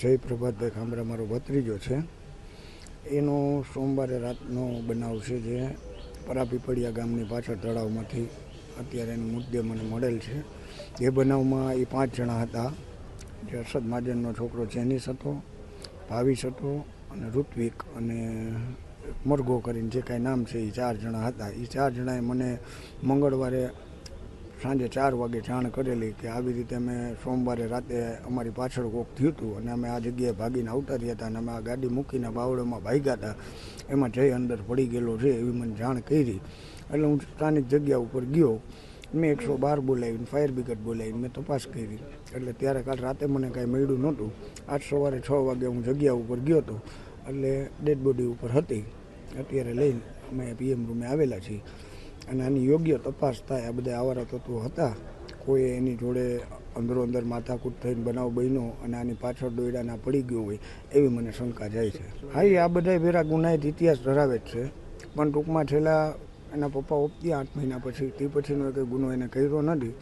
જય પ્રભાતભાઈ ખાંભરા મારો ભત્રીજો છે. એનો સોમવારે રાતનો બનાવ છે જે પરાપીપળિયા ગામની પાછળ તળાવમાંથી અત્યારે એનો મુદ્દે મને મળેલ છે. એ બનાવમાં એ 5 જણા હતા. જે અરશદ મહાજનનો છોકરો જેનિસ હતો, ભાવિશ હતો અને ઋત્વિક અને મરઘો કરીને જે કાંઈ નામ છે એ 4 જણા હતા. એ 4 જણાએ મને મંગળવારે સાંજે 4 વાગે જાણ કરેલી કે આવી રીતે અમે સોમવારે રાતે અમારી પાછળ કોક થયું હતું અને અમે આ જગ્યાએ ભાગીને આવતા રહ્યા હતા અને અમે આ ગાડી મૂકીને બાવળોમાં ભાગ્યા હતા. એમાં જઈ અંદર પડી ગયેલો છે એવી મને જાણ કરી. એટલે હું સ્થાનિક જગ્યા ઉપર ગયો. મેં 112 બોલાવીને ફાયર બ્રિગેડ બોલાવીને મેં તપાસ કરી. એટલે ત્યારે કાલ રાતે મને કાંઈ મળ્યું નહોતું. આજ સવારે 6 વાગે હું જગ્યા ઉપર ગયો હતો એટલે ડેડ બોડી ઉપર હતી. અત્યારે લઈને અમે PM રૂમે આવેલા છીએ અને આની યોગ્ય તપાસ થાય. આ બધા આવારા તત્વો હતા, કોઈ એની જોડે અંદરો અંદર માથાકૂટ થઈને બનાવ બન્યો અને આની પાછળ દોયડાના પડી ગયો હોય એવી મને શંકા જાય છે. હા, આ બધા વેરા ગુનાહિત ઇતિહાસ ધરાવે જ છે, પણ ટૂંકમાં છેલ્લા એના પપ્પા ઓપત્યા 8 મહિના પછી, તે પછીનો કંઈ ગુનો એને કર્યો નથી.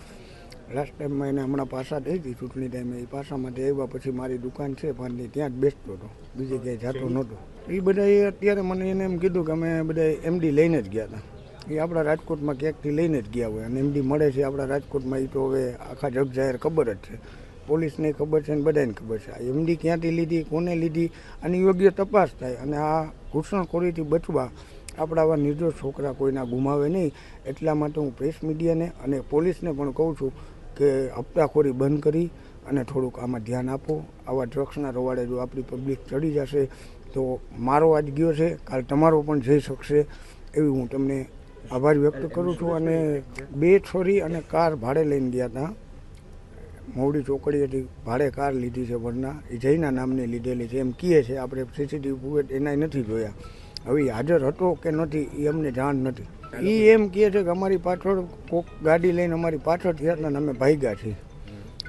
લાસ્ટ ટાઈમમાં એને હમણાં પાસા થઈ હતી ચૂંટણી ટાઈમે. એ પાસામાંથી આવ્યા પછી મારી દુકાન છે પાનની, ત્યાં જ બેસતો હતો, બીજે ક્યાંય જતો નહોતો. એ બધાએ અત્યારે મને એને એમ કીધું કે અમે બધા MD લઈને જ ગયા હતા. એ આપણા રાજકોટમાં ક્યાંકથી લઈને જ ગયા હોય અને MD મળે છે આપણા રાજકોટમાં. એ તો હવે આખા જગ જાહેર ખબર જ છે, પોલીસને ખબર છે અને બધાને ખબર છે. આ MD ક્યાંથી લીધી, કોને લીધી, આની યોગ્ય તપાસ થાય અને આ ઘૂસણખોરીથી બચવા આપણા આવા નિર્દોષ છોકરા કોઈના ગુમાવે નહીં. એટલા માટે હું પ્રેસ મીડિયાને અને પોલીસને પણ કહું છું કે હપ્તાખોરી બંધ કરી અને થોડુંક આમાં ધ્યાન આપો. આવા ડ્રગ્સના રવાડે જો આપણી પબ્લિક ચડી જશે તો મારો આજ ગયો છે, કાલ તમારો પણ જઈ શકશે. એવી હું તમને આભાર વ્યક્ત કરું છું. અને 2 છોરી અને કાર ભાડે લઈને ગયા હતા. મોવડી ચોકડીએથી ભાડે કાર લીધી છે વરના. એ જયના નામની લીધેલી છે એમ કહે છે. આપણે CCTV ફૂટેજ એનાય નથી જોયા. હવે હાજર હતો કે નથી એ અમને જાણ નથી. એ એમ કહે છે કે અમારી પાછળ કોક ગાડી લઈને અમારી પાછળ થયા હતા અને અમે ભાગ્યા છીએ.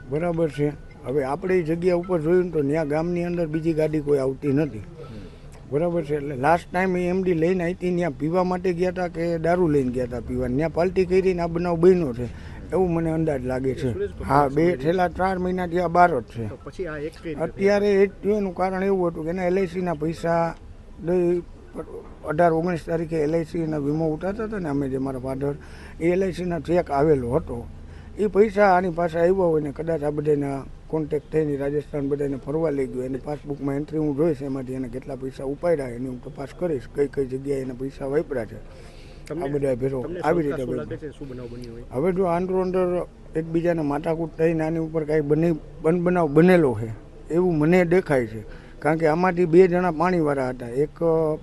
બરાબર છે. હવે આપણે એ જગ્યા ઉપર જોયું તો ત્યાં ગામની અંદર બીજી ગાડી કોઈ આવતી નથી. બરાબર છે. એટલે લાસ્ટ ટાઈમ એ MD લઈને આવી હતી, ત્યાં પીવા માટે ગયા હતા કે દારૂ લઈને ગયા હતા પીવા, ત્યાં પાલટી કરીને આ બનાવ બન્યો છે એવું મને અંદાજ લાગે છે. હા, છેલ્લા 4 મહિનાથી આ બહાર જ છે. અત્યારે એનું કારણ એવું હતું કે એના LICના પૈસા 18-19 તારીખે LICના વીમો ઉઠાતા હતા ને અમે જે મારા ફાધર, એ LICના ચેક આવેલો હતો. એ પૈસા આની પાસે આવ્યા હોય ને કદાચ આ બધાના કોન્ટેક્ટ થઈને રાજસ્થાન બધાને ફરવા લઈ ગયો. એની પાસબુકમાં એન્ટ્રી હું જોઈશ, એમાંથી એને કેટલા પૈસા ઉપાડ્યા એની હું તપાસ કરીશ, કઈ કઈ જગ્યાએ એના પૈસા વાપર્યા છે. આ બધા ભેરો આવી રીતે હવે જો આંદરો અંદર એકબીજાને માથાકૂટ થઈને આની ઉપર કાંઈ બનાવ બનેલો છે એવું મને દેખાય છે. કારણ કે આમાંથી 2 જણા પાણીવાળા હતા, એક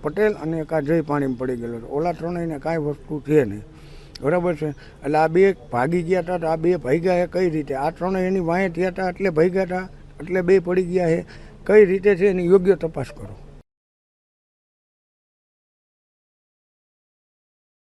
પટેલ અને એક આ જય પાણીમાં પડી ગયેલો છે. ઓલા ત્રણેયને કાંઈ વસ્તુ છે નહીં. બરાબર છે. એટલે આ 2 ભાગી ગયા હતા તો આ 2 ભાગ્યા કઈ રીતે? આ ત્રણેય એની વાંહે થયા હતા એટલે ભાગ્યા હતા, એટલે 2 પડી ગયા છે. કઈ રીતે છે એની યોગ્ય તપાસ કરો.